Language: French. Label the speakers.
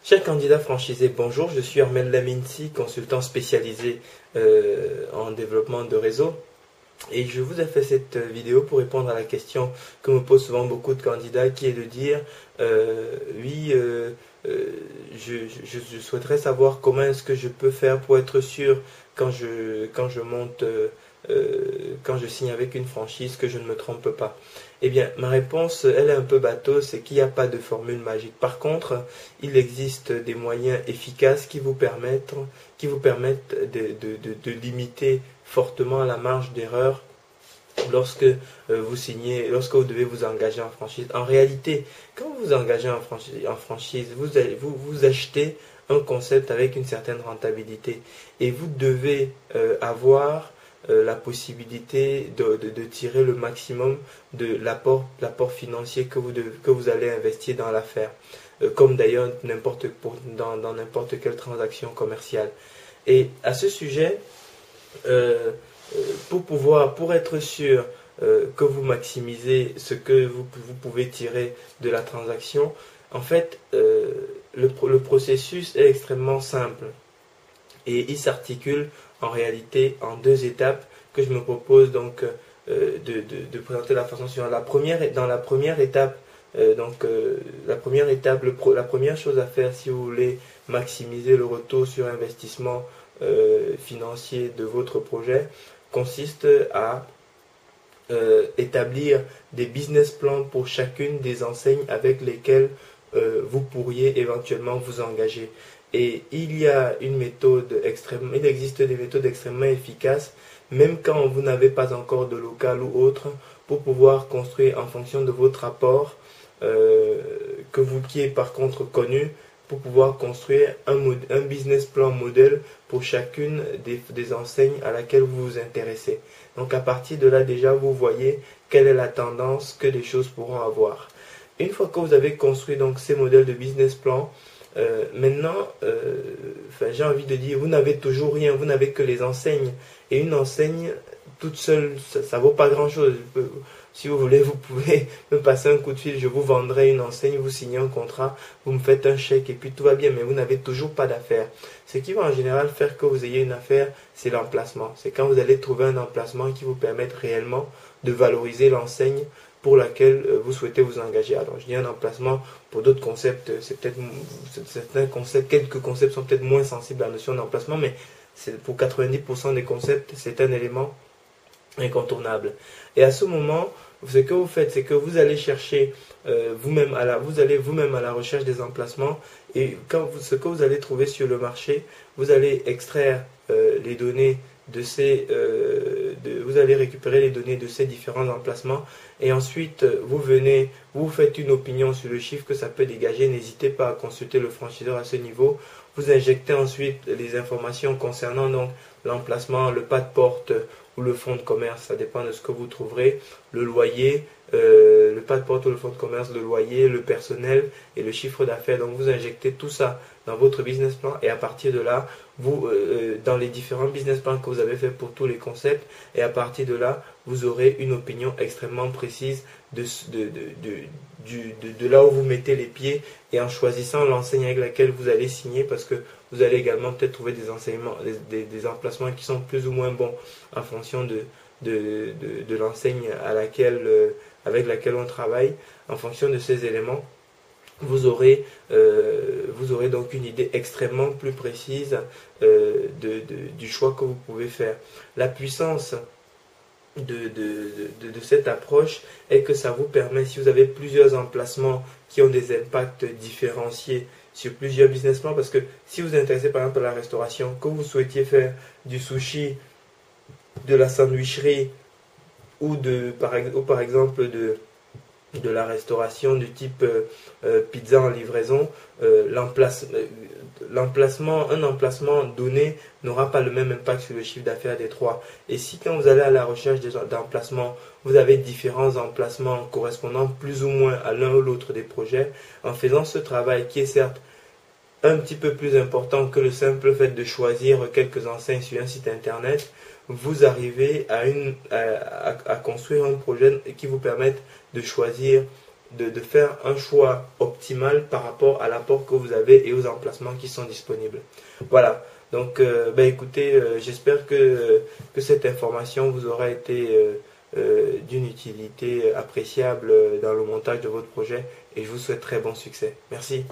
Speaker 1: Chers candidats franchisés, bonjour, je suis Armel Laminsi, consultant spécialisé en développement de réseau. Et je vous ai fait cette vidéo pour répondre à la question que me posent souvent beaucoup de candidats, qui est de dire oui, je souhaiterais savoir comment est-ce que je peux faire pour être sûr quand je monte, quand je signe avec une franchise, que je ne me trompe pas. Eh bien, ma réponse, elle est un peu bateau, c'est qu'il n'y a pas de formule magique. Par contre, il existe des moyens efficaces qui vous permettent de limiter fortement la marge d'erreur lorsque vous signez, lorsque vous devez vous engager en franchise. En réalité, quand vous vous engagez en franchise, vous achetez un concept avec une certaine rentabilité et vous devez avoir la possibilité de tirer le maximum de l'apport financier que vous allez investir dans l'affaire, comme d'ailleurs dans n'importe quelle transaction commerciale. Et à ce sujet, pour être sûr que vous maximisez ce que vous pouvez tirer de la transaction, en fait, le processus est extrêmement simple et il s'articule en réalité en deux étapes que je me propose donc de présenter de la façon suivante. Dans la première étape, la première chose à faire si vous voulez maximiser le retour sur investissement financier de votre projet consiste à établir des business plans pour chacune des enseignes avec lesquelles vous pourriez éventuellement vous engager. Et il existe des méthodes extrêmement efficaces, même quand vous n'avez pas encore de local ou autre, pour pouvoir construire en fonction de votre apport, qui est par contre connu, pour pouvoir construire un business plan modèle pour chacune des enseignes à laquelle vous vous intéressez. Donc à partir de là, déjà, vous voyez quelle est la tendance que les choses pourront avoir. Une fois que vous avez construit donc ces modèles de business plan, maintenant, j'ai envie de dire, vous n'avez toujours rien, vous n'avez que les enseignes. Et une enseigne toute seule, ça vaut pas grand-chose. Si vous voulez, vous pouvez me passer un coup de fil, je vous vendrai une enseigne, vous signez un contrat, vous me faites un chèque et puis tout va bien, mais vous n'avez toujours pas d'affaire. Ce qui va en général faire que vous ayez une affaire, c'est l'emplacement. C'est quand vous allez trouver un emplacement qui vous permette réellement de valoriser l'enseigne pour laquelle vous souhaitez vous engager. Alors je dis un emplacement, pour d'autres concepts, c'est peut-être certains concepts, quelques concepts sont peut-être moins sensibles à la notion d'emplacement, mais pour 90% des concepts, c'est un élément incontournable. Et à ce moment, ce que vous faites, c'est que vous allez chercher vous-même à la recherche des emplacements, et ce que vous allez trouver sur le marché, vous allez extraire les données vous allez récupérer les données de ces différents emplacements, et ensuite vous faites une opinion sur le chiffre que ça peut dégager. N'hésitez pas à consulter le franchiseur à ce niveau. Vous injectez ensuite les informations concernant donc l'emplacement, le pas de porte ou le fonds de commerce, ça dépend de ce que vous trouverez, le loyer, le pas de porte ou le fonds de commerce, le loyer, le personnel et le chiffre d'affaires. Donc vous injectez tout ça dans votre business plan, et à partir de là, dans les différents business plans que vous avez fait pour tous les concepts, et à partir de là, vous aurez une opinion extrêmement précise de là où vous mettez les pieds, et en choisissant l'enseigne avec laquelle vous allez signer, parce que vous allez également peut-être trouver des emplacements qui sont plus ou moins bons en fonction de l'enseigne avec laquelle on travaille. En fonction de ces éléments, vous aurez donc une idée extrêmement plus précise du choix que vous pouvez faire. La puissance de cette approche est que ça vous permet, si vous avez plusieurs emplacements qui ont des impacts différenciés sur plusieurs business plans, parce que si vous vous intéressez par exemple à la restauration, que vous souhaitiez faire du sushi, de la sandwicherie ou par exemple de la restauration du type pizza en livraison, un emplacement donné n'aura pas le même impact sur le chiffre d'affaires des trois. Et si quand vous allez à la recherche d'emplacements, vous avez différents emplacements correspondant plus ou moins à l'un ou l'autre des projets, en faisant ce travail qui est certes un petit peu plus important que le simple fait de choisir quelques enseignes sur un site internet, vous arrivez à construire un projet qui vous permette de choisir de faire un choix optimal par rapport à l'apport que vous avez et aux emplacements qui sont disponibles. Voilà. Donc, écoutez, j'espère que cette information vous aura été d'une utilité appréciable dans le montage de votre projet et je vous souhaite très bon succès. Merci.